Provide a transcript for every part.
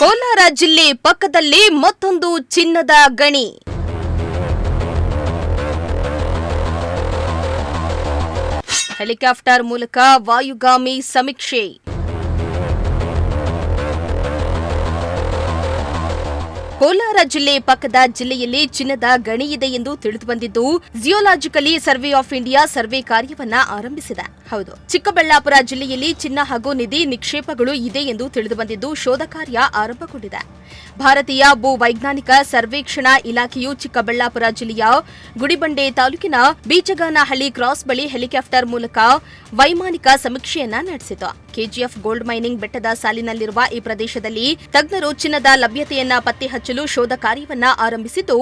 ಕೋಲಾರ ಜಿಲ್ಲೆ ಪಕ್ಕದಲ್ಲಿ ಮತ್ತೊಂದು ಚಿನ್ನದ ಗಣಿ. ಹೆಲಿಕಾಪ್ಟರ್ ಮೂಲಕ ವಾಯುಗಾಮಿ ಸಮೀಕ್ಷೆ. ಕೋಲಾರ ಜಿಲ್ಲೆ ಪಕ್ಕದ ಜಿಲ್ಲೆಯಲ್ಲಿ ಚಿನ್ನದ ಗಣಿ ಇದೆ ಎಂದು ತಿಳಿದುಬಂದಿದ್ದು, ಜಿಯೋಲಾಜಿಕಲಿ ಸರ್ವೆ ಆಫ್ ಇಂಡಿಯಾ ಸರ್ವೆ ಕಾರ್ಯವನ್ನ ಆರಂಭಿಸಿದೆ. ಹೌದು, ಚಿಕ್ಕಬಳ್ಳಾಪುರ ಜಿಲ್ಲೆಯಲ್ಲಿ ಚಿನ್ನ ಹಾಗೂ ನಿಧಿ ನಿಕ್ಷೇಪಗಳು ಇದೆ ಎಂದು ತಿಳಿದುಬಂದಿದ್ದು, ಶೋಧ ಕಾರ್ಯ ಆರಂಭಗೊಂಡಿದೆ. ಭಾರತೀಯ ಭೂ ವೈಜ್ಞಾನಿಕ ಸರ್ವೇಕ್ಷಣಾ ಇಲಾಖೆಯು ಚಿಕ್ಕಬಳ್ಳಾಪುರ ಜಿಲ್ಲೆಯ ಗುಡಿಬಂಡೆ ತಾಲೂಕಿನ ಬೀಚಗಾನಹಳ್ಳಿ ಕ್ರಾಸ್ ಬಳಿ ಹೆಲಿಕಾಪ್ಟರ್ ಮೂಲಕ ವೈಮಾನಿಕ ಸಮೀಕ್ಷೆಯನ್ನ ನಡೆಸಿತು. ಕೆಜಿಎಫ್ ಗೋಲ್ಡ್ ಮೈನಿಂಗ್ ಬೆಟ್ಟದ ಸಾಲಿನಲ್ಲಿರುವ ಈ ಪ್ರದೇಶದಲ್ಲಿ ತಜ್ಞರು ಚಿನ್ನದ ಲಭ್ಯತೆಯನ್ನ ಪತ್ತೆ ಹಚ್ಚಲು ಶೋಧ ಕಾರ್ಯವನ್ನ ಆರಂಭಿಸಿದ್ದು,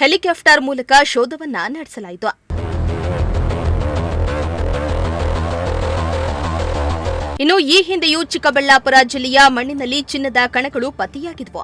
ಹೆಲಿಕಾಪ್ಟರ್ ಮೂಲಕ ಶೋಧವನ್ನ ನಡೆಸಲಾಯಿತು. ಇನ್ನು ಈ ಹಿಂದೆಯೂ ಚಿಕ್ಕಬಳ್ಳಾಪುರ ಜಿಲ್ಲೆಯ ಮಣ್ಣಿನಲ್ಲಿ ಚಿನ್ನದ ಕಣಗಳು ಪತ್ತೆಯಾಗಿದ್ವು.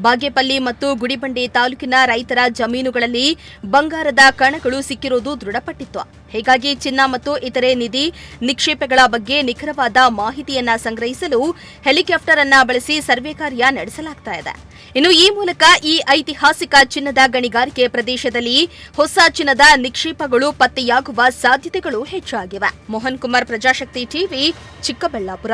ಬಾಗೇಪಲ್ಲಿ ಮತ್ತು ಗುಡಿಬಂಡೆ ತಾಲೂಕಿನ ರೈತರ ಜಮೀನುಗಳಲ್ಲಿ ಬಂಗಾರದ ಕಣಗಳು ಸಿಕ್ಕಿರುವುದು ದೃಢಪಟ್ಟಿತ್ತು. ಹೀಗಾಗಿ ಚಿನ್ನ ಮತ್ತು ಇತರೆ ನಿಧಿ ನಿಕ್ಷೇಪಗಳ ಬಗ್ಗೆ ನಿಖರವಾದ ಮಾಹಿತಿಯನ್ನ ಸಂಗ್ರಹಿಸಲು ಹೆಲಿಕಾಪ್ಟರ್ ಅನ್ನ ಬಳಸಿ ಸರ್ವೆ ಕಾರ್ಯ ನಡೆಸಲಾಗ್ತಾ ಇದೆ. ಇನ್ನು ಈ ಮೂಲಕ ಈ ಐತಿಹಾಸಿಕ ಚಿನ್ನದ ಗಣಿಗಾರಿಕೆ ಪ್ರದೇಶದಲ್ಲಿ ಹೊಸ ಚಿನ್ನದ ನಿಕ್ಷೇಪಗಳು ಪತ್ತೆಯಾಗುವ ಸಾಧ್ಯತೆಗಳು ಹೆಚ್ಚಾಗಿವೆ. ಮೋಹನ್ ಕುಮಾರ್, ಪ್ರಜಾಶಕ್ತಿ ಟಿವಿ, ಚಿಕ್ಕಬಳ್ಳಾಪುರ.